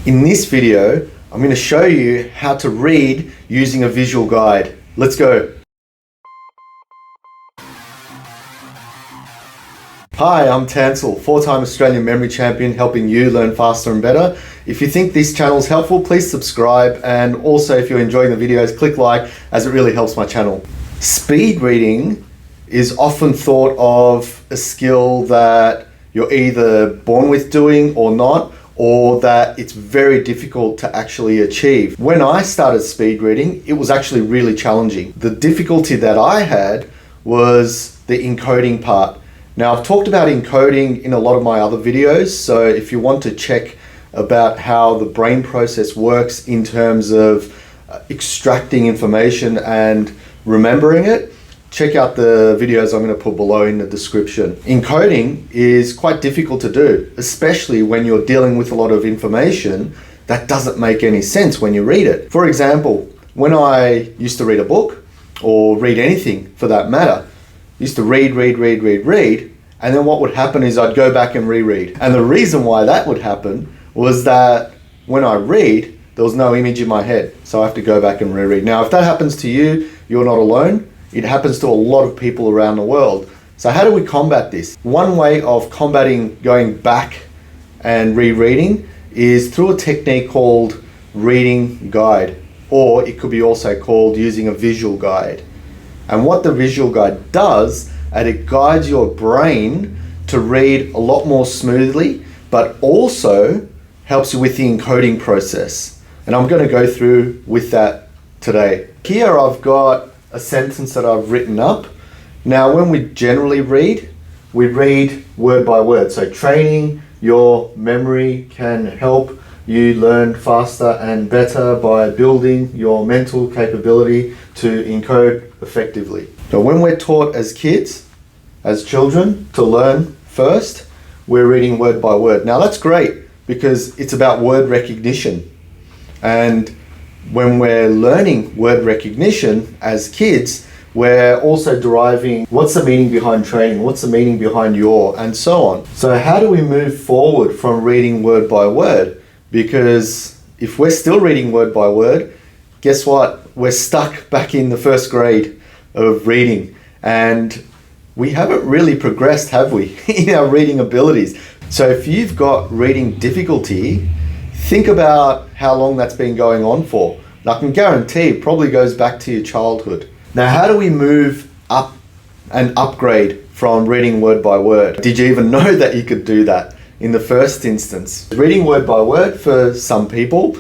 In this video, I'm going to show you how to read using a visual guide. Let's go. Hi, I'm Tansel, 4-time Australian memory champion, helping you learn faster and better. If you think this channel is helpful, please subscribe, and also if you're enjoying the videos, click like, as it really helps my channel. Speed reading is often thought of a skill that you're either born with doing or not, or that it's very difficult to actually achieve. When I started speed reading, it was actually really challenging. The difficulty that I had was the encoding part. Now, I've talked about encoding in a lot of my other videos, so if you want to check about how the brain process works in terms of extracting information and remembering it, check out the videos I'm going to put below in the description. Encoding is quite difficult to do, especially when you're dealing with a lot of information that doesn't make any sense when you read it. For example, when I used to read a book, or read anything for that matter, I used to read, and then what would happen is I'd go back and reread. And the reason why that would happen was that when I read, there was no image in my head, so I have to go back and reread. Now, if that happens to you, you're not alone. It happens to a lot of people around the world. So how do we combat this? One way of combating going back and rereading is through a technique called reading guide, or it could be also called using a visual guide. And what the visual guide does, it guides your brain to read a lot more smoothly, but also helps you with the encoding process. And I'm going to go through with that today. Here I've got a sentence that I've written up. Now, when we generally read, we read word by word. So training your memory can help you learn faster and better by building your mental capability to encode effectively. So when we're taught as kids, as children, to learn first, we're reading word by word. Now that's great because it's about word recognition. And when we're learning word recognition as kids, we're also deriving what's the meaning behind training, what's the meaning behind your, and so on. So how do we move forward from reading word by word? Because if we're still reading word by word, guess what? We're stuck back in the first grade of reading, and we haven't really progressed, have we, in our reading abilities. So if you've got reading difficulty, think about how long that's been going on for. And I can guarantee it probably goes back to your childhood. Now, how do we move up and upgrade from reading word by word? Did you even know that you could do that in the first instance? Reading word by word, for some people,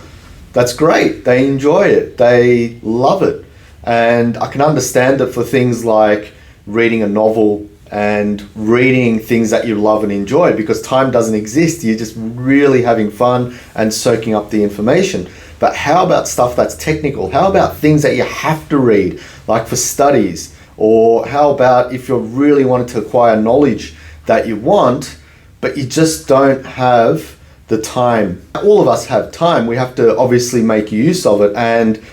that's great. They enjoy it. They love it. And I can understand it for things like reading a novel and reading things that you love and enjoy, because time doesn't exist. You're just really having fun and soaking up the information. But how about stuff that's technical? How about things that you have to read, like for studies? Or how about if you're really wanting to acquire knowledge that you want, but you just don't have the time? All of us have time. We have to obviously make use of it and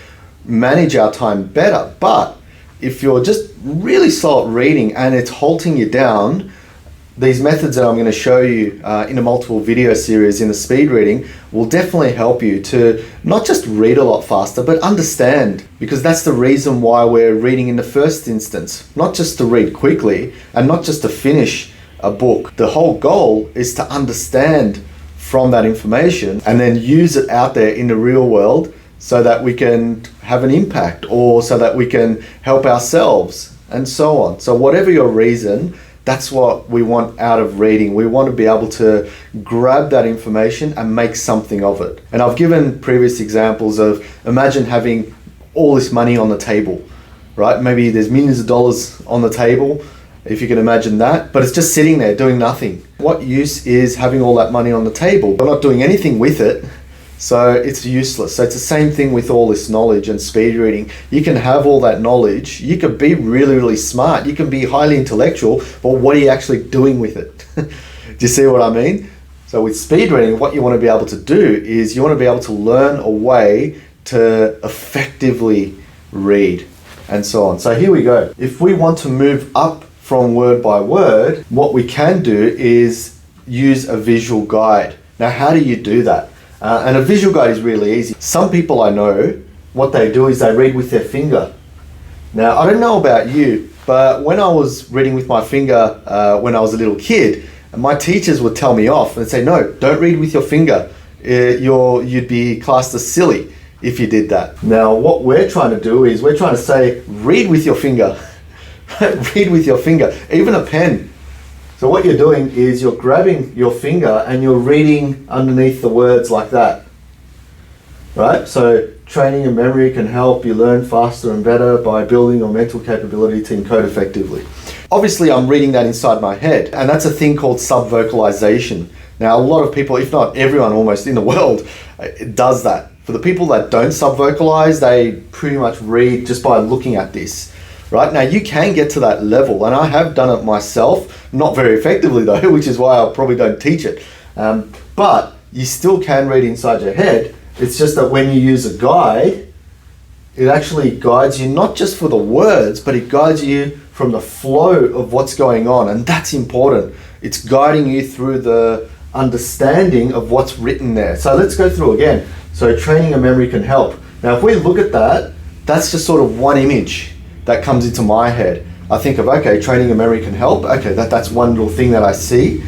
manage our time better. But if you're just really slow at reading and it's halting you down, these methods that I'm going to show you in a multiple video series in the speed reading will definitely help you to not just read a lot faster, but understand, because that's the reason why we're reading in the first instance, not just to read quickly and not just to finish a book. The whole goal is to understand from that information and then use it out there in the real world so that we can have an impact, or so that we can help ourselves, and so on. So whatever your reason, that's what we want out of reading. We want to be able to grab that information and make something of it. And I've given previous examples of, imagine having all this money on the table, right? Maybe there's millions of dollars on the table, if you can imagine that, but it's just sitting there doing nothing. What use is having all that money on the table? We're not doing anything with it, so it's useless. So it's the same thing with all this knowledge and speed reading. You can have all that knowledge, you could be really smart, you can be highly intellectual, but what are you actually doing with it? Do you see what I mean? So with speed reading, what you want to be able to do is you want to be able to learn a way to effectively read, and so on. So here we go. If we want to move up from word by word, what we can do is use a visual guide. Now, how do you do that? And a visual guide is really easy. Some people I know, what they do is they read with their finger. Now, I don't know about you, but when I was reading with my finger when I was a little kid, my teachers would tell me off and say, no, don't read with your finger. You'd be classed as silly if you did that. Now, what we're trying to do is we're trying to say, read with your finger. Read with your finger, even a pen. So what you're doing is you're grabbing your finger and you're reading underneath the words like that. Right? So training your memory can help you learn faster and better by building your mental capability to encode effectively. Obviously, I'm reading that inside my head, and that's a thing called subvocalization. Now, a lot of people, if not everyone almost in the world, does that. For the people that don't subvocalize, they pretty much read just by looking at this. Right? Now, you can get to that level, and I have done it myself, not very effectively though, which is why I probably don't teach it. But you still can read inside your head. It's just that when you use a guide, it actually guides you not just for the words, but it guides you from the flow of what's going on, and that's important. It's guiding you through the understanding of what's written there. So let's go through again. So training a memory can help. Now, if we look at that, that's just sort of one image that comes into my head. I think of, okay, training a memory can help. Okay, that's one little thing that I see.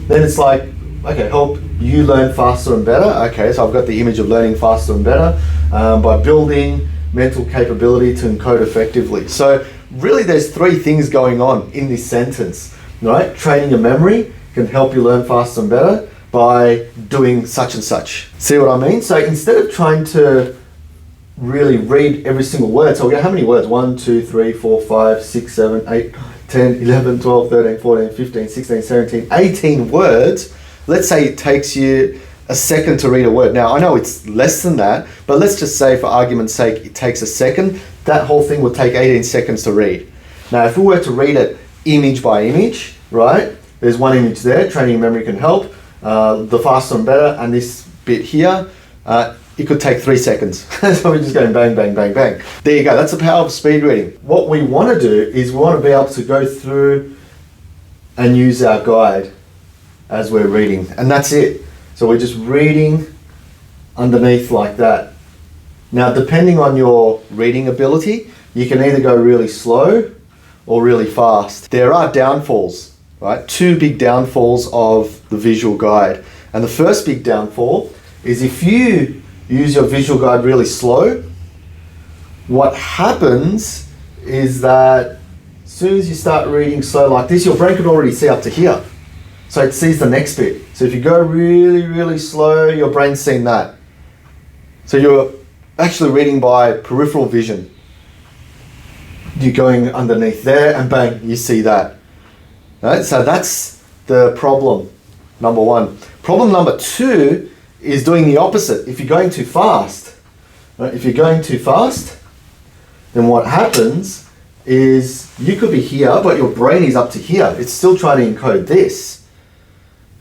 Then it's like, okay, help you learn faster and better. Okay, so I've got the image of learning faster and better by building mental capability to encode effectively. So really there's three things going on in this sentence, right? Training a memory can help you learn faster and better by doing such and such. See what I mean? So instead of trying to really read every single word, so we got how many words? 1, 2, 3, 4, 5, 6, 7, 8, 10, 11, 12, 13, 14, 15, 16, 17, 18 words. Let's say it takes you a second to read a word. Now, I know it's less than that, but let's just say for argument's sake, it takes a second. That whole thing will take 18 seconds to read. Now, if we were to read it image by image, right? There's one image there, training memory can help, the faster and better, and this bit here, it could take 3 seconds. So we're just going bang, bang, bang, bang. There you go, that's the power of speed reading. What we want to do is we want to be able to go through and use our guide as we're reading, and that's it. So we're just reading underneath like that. Now, depending on your reading ability, you can either go really slow or really fast. There are downfalls, right? 2 big downfalls of the visual guide. And the first big downfall is if you use your visual guide really slow, what happens is that as soon as you start reading slow like this, your brain can already see up to here. So it sees the next bit. So if you go really, really slow, your brain's seen that. So you're actually reading by peripheral vision. You're going underneath there and bang, you see that. Right? So that's the problem, number 1. Problem number 2 is doing the opposite. If you're going too fast, right? If you're going too fast, then what happens is you could be here, but your brain is up to here. It's still trying to encode this.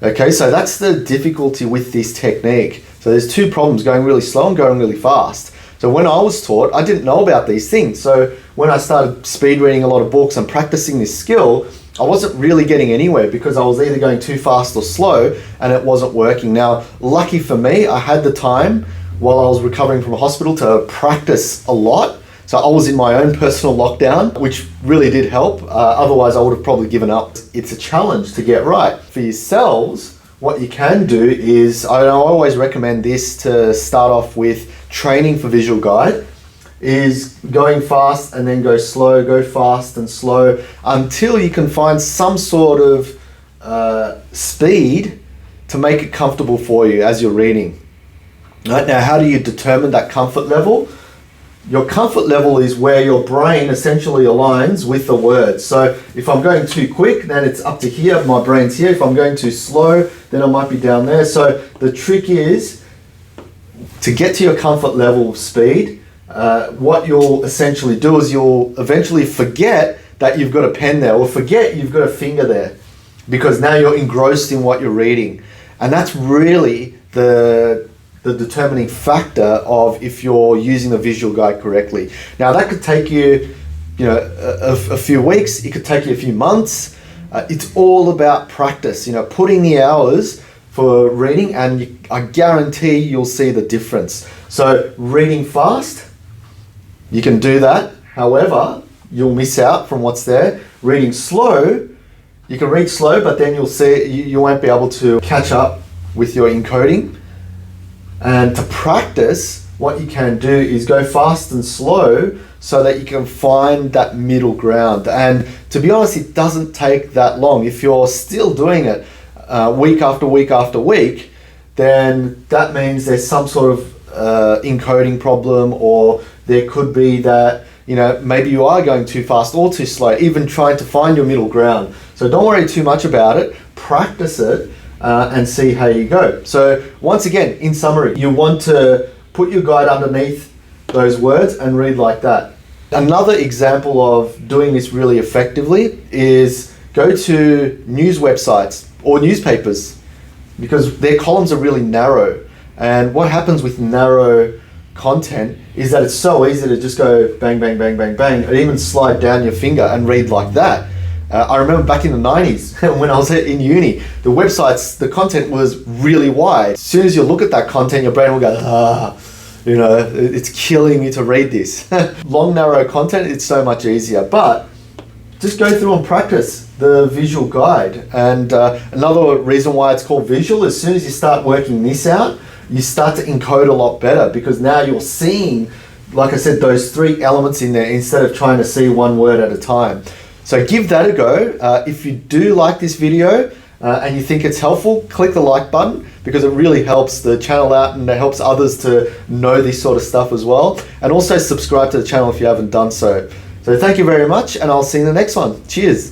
Okay, so that's the difficulty with this technique. So there's 2 problems, going really slow and going really fast. So when I was taught, I didn't know about these things. So when I started speed reading a lot of books and practicing this skill, I wasn't really getting anywhere because I was either going too fast or slow and it wasn't working. Now, lucky for me, I had the time while I was recovering from a hospital to practice a lot. So I was in my own personal lockdown, which really did help. Otherwise, I would have probably given up. It's a challenge to get right. For yourselves, what you can do is, I always recommend this to start off with training for visual guide, is going fast and then go slow, go fast and slow until you can find some sort of speed to make it comfortable for you as you're reading. Right, now, how do you determine that comfort level? Your comfort level is where your brain essentially aligns with the words. So if I'm going too quick, then it's up to here, my brain's here. If I'm going too slow, then I might be down there. So the trick is to get to your comfort level of speed. What you'll essentially do is you'll eventually forget that you've got a pen there, or forget you've got a finger there, because now you're engrossed in what you're reading. And that's really the determining factor of if you're using the visual guide correctly. Now, that could take you, a few weeks. It could take you a few months. It's all about practice, putting the hours for reading, and I guarantee you'll see the difference. So reading fast, you can do that. However, you'll miss out from what's there. Reading slow, you can read slow, but then you'll see you won't be able to catch up with your encoding. And to practice, what you can do is go fast and slow so that you can find that middle ground. And to be honest, it doesn't take that long. If you're still doing it week after week after week, then that means there's some sort of encoding problem, or there could be that, you know, maybe you are going too fast or too slow, even trying to find your middle ground. So don't worry too much about it. Practice it and see how you go. So once again, in summary, you want to put your guide underneath those words and read like that. Another example of doing this really effectively is go to news websites or newspapers, because their columns are really narrow. And what happens with narrow content is that it's so easy to just go bang, bang, bang, bang, bang, and even slide down your finger and read like that. I remember back in the 90s when I was in uni, the websites, the content was really wide. As soon as you look at that content, your brain will go, you know, it's killing me to read this. Long, narrow content, it's so much easier. But just go through and practice the visual guide. And another reason why it's called visual, as soon as you start working this out, you start to encode a lot better, because now you're seeing, like I said, those three elements in there instead of trying to see one word at a time. So give that a go. If you do like this video and you think it's helpful, click the like button, because it really helps the channel out and it helps others to know this sort of stuff as well. And also subscribe to the channel if you haven't done so. So thank you very much, and I'll see you in the next one. Cheers.